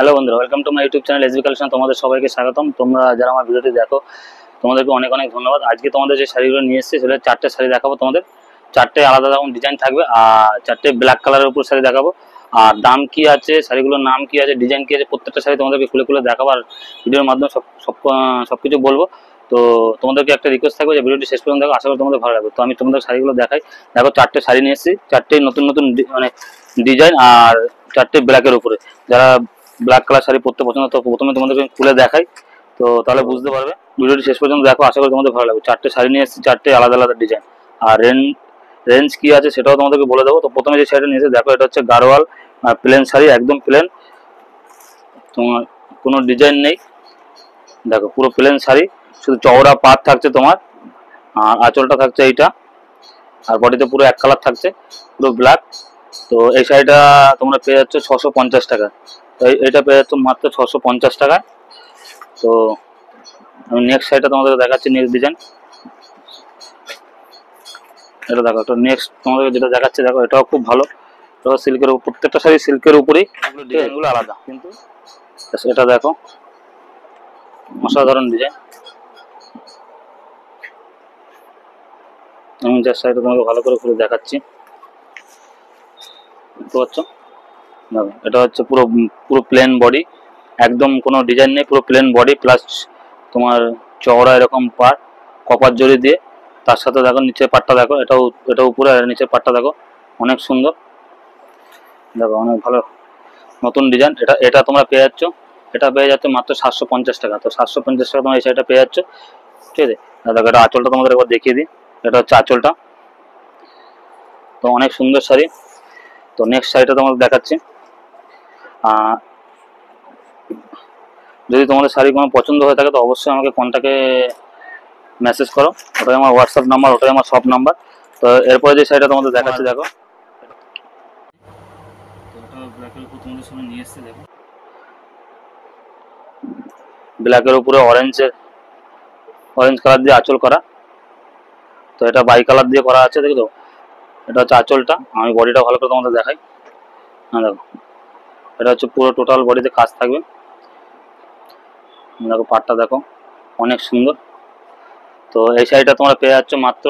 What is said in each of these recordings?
Hello বন্ধুরা, welcome to my YouTube channel SB collection. তোমাদের সবাইকে স্বাগতম। তোমরা যারা আমার ভিডিওটি দেখো তোমাদেরকে অনেক অনেক ধন্যবাদ। আজকে তোমাদের যে শাড়িগুলো নিয়ে এসেছি সেটা চারটে শাড়ি দেখাবো তোমাদের। চারটে আলাদা রকম ডিজাইন থাকবে আর চারটে ব্ল্যাক কালারের উপর শাড়ি দেখাবো। আর দাম কি আছে, শাড়িগুলোর নাম কি আছে, ডিজাইন কি আছে, প্রত্যেকটা শাড়ি তোমাদেরকে খুলে খুলে দেখাবো আর ভিডিওর মাধ্যমে সবকিছু বলবো। তো তোমাদেরকে একটা রিকোয়েস্ট থাকবে যে ভিডিওটি শেষ পর্যন্ত দেখো, আশা করি তোমাদের ভালো লাগবে। তো আমি তোমাদের শাড়িগুলো দেখাই। দেখো, চারটে শাড়ি নিয়ে এসেছি, চারটেই নতুন নতুন মানে ডিজাইন আর চারটে ব্ল্যাকের উপরে। যারা ব্ল্যাক কালার শাড়ি পরতে পছন্দ, তো প্রথমে তোমাদেরকে খুলে দেখাই, তো তাহলে বুঝতে পারবে। ভিডিওটি শেষ পর্যন্ত দেখো, আশা করি তোমাদের ভালো লাগবে। চারটে শাড়ি নিয়ে এসেছি, চারটে আলাদা আলাদা ডিজাইন আর রেঞ্জ কি আছে সেটাও তোমাদেরকে বলে দেবো। তো প্রথমে যে শাড়িটা নিয়েছে দেখো, এটা হচ্ছে গাড়োয়াল প্লেন শাড়ি, একদম প্লেন, তোমার কোনো ডিজাইন নেই। দেখো, পুরো প্লেন শাড়ি, শুধু চওড়া পাত থাকছে তোমার, আর আঁচলটা থাকছে এইটা, আর বডিতে পুরো এক কালার থাকছে, পুরো ব্ল্যাক। তো এই শাড়িটা তোমরা পেয়ে যাচ্ছ 650 টাকা। তো এইটা পেয়ে যাচ্ছ মাত্র 650 টাকায়। তো আমি নেক্সট শাড়িটা তোমাদের দেখাচ্ছি, নেক্সট ডিজাইন। এটা দেখো, তো নেক্সট তোমাদেরকে যেটা দেখাচ্ছি দেখো, এটাও খুব ভালো। এটা সিল্কের, প্রত্যেকটা শাড়ি সিল্কের উপরেই, ডিজাইনগুলো আলাদা কিন্তু। এটা দেখো, অসাধারণ ডিজাইন। আমি যে শাড়িটা তোমাকে ভালো করে খুলে দেখাচ্ছি, বুঝতে পারছো? দেখো, এটা হচ্ছে পুরো পুরো প্লেন বডি, একদম কোনো ডিজাইন নেই, পুরো প্লেন বডি প্লাস তোমার চওড়া এরকম পাট কপার জড়ি দিয়ে। তার সাথে দেখো নিচের পাটটা দেখো, এটা উপরে আর নিচের পাটটা দেখো, অনেক সুন্দর। দেখো, অনেক ভালো নতুন ডিজাইন। এটা তোমরা পেয়ে যাচ্ছ, এটা পেয়ে যাচ্ছে মাত্র 750 টাকা। তো 750 টাকা তোমরা এই শাড়িটা পেয়ে যাচ্ছ, ঠিক আছে। দেখো, এটা আঁচলটা তোমাদের একবার দেখিয়ে দিই, এটা হচ্ছে আঁচলটা। তো অনেক সুন্দর শাড়ি। তো নেক্সট শাড়িটা তোমাদের দেখাচ্ছি। যদি তোমাদের শাড়ি কোনো পছন্দ হয়ে থাকে তো অবশ্যই আমাকে কন্ট্যাক্টে মেসেজ করো, ওটাই আমার হোয়াটসঅ্যাপ নাম্বার, ওটাই আমার শপ নাম্বার। তো এরপরে যে শাড়িটা তোমাদের দেখাচ্ছি দেখো, ব্ল্যাকের উপরে অরেঞ্জ কালার দিয়ে আঁচল করা। তো এটা বাই কালার দিয়ে করা আছে, দেখো। এটা হচ্ছে আঁচলটা, আমি বডিটা ভালো করে তোমাদের দেখাই। হ্যাঁ দেখো, এটা হচ্ছে পুরো টোটাল বডিতে কাজ থাকবে। দেখো, পাটটা দেখো, অনেক সুন্দর। তো এই শাড়িটা তোমরা পেয়ে যাচ্ছ মাত্র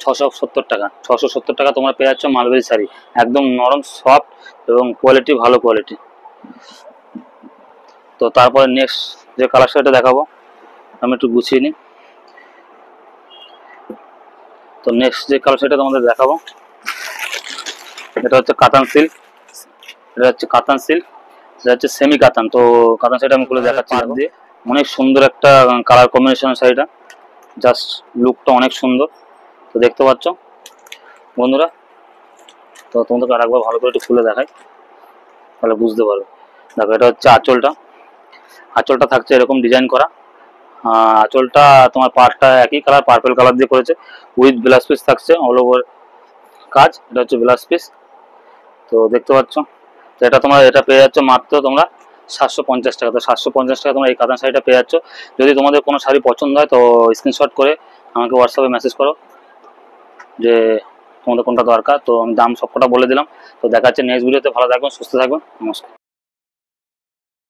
670 টাকা। 670 টাকা তোমরা পেয়ে যাচ্ছ মালবেরি শাড়ি, একদম নরম সফট এবং কোয়ালিটি ভালো কোয়ালিটি। তো তারপরে নেক্সট যে কালার শাড়িটা দেখাবো, আমি একটু গুছিয়ে নিই। তো নেক্সট যে কালার শাড়িটা তোমাদের দেখাবো, এটা হচ্ছে কাতান সিল্ক। এটা হচ্ছে কাতান সিল্ক, এটা হচ্ছে সেমি কাতান। তো কাতান শাড়িটা আমি খুলে দেখাচ্ছি দিয়ে। অনেক সুন্দর একটা কালার কম্বিনেশন শাড়িটা, জাস্ট লুকটা অনেক সুন্দর। তো দেখতে পাচ্ছ বন্ধুরা। তো তোমাদেরকে আরেকবার ভালো করে একটু খুলে দেখাই, তাহলে বুঝতে পারবে। দেখো, এটা হচ্ছে আঁচলটা। আঁচলটা থাকছে এরকম ডিজাইন করা। আঁচলটা তোমার পাড়টা একই কালার, পার্পল কালার দিয়ে করেছে, উইথ ব্লাউজ পিস থাকছে অল ওভার কাজ। এটা হচ্ছে ব্লাউজ পিস। তো দেখতে পাচ্ছ, তো এটা পেয়ে যাচ্ছ মাত্র তোমরা 750 টাকা। তো 750 টাকা তোমরা এই কাতান শাড়িটা পেয়ে যাচ্ছ। যদি তোমাদের কোনো শাড়ি পছন্দ হয় তো স্ক্রিনশট করে আমাকে হোয়াটসঅ্যাপে মেসেজ করো যে তোমাদের কোনটা দরকার। তো আমি দাম সবকটা বলে দিলাম। তো দেখা যাচ্ছে নেক্সট ভিডিওতে। ভালো থাকবেন, সুস্থ থাকবেন, নমস্কার।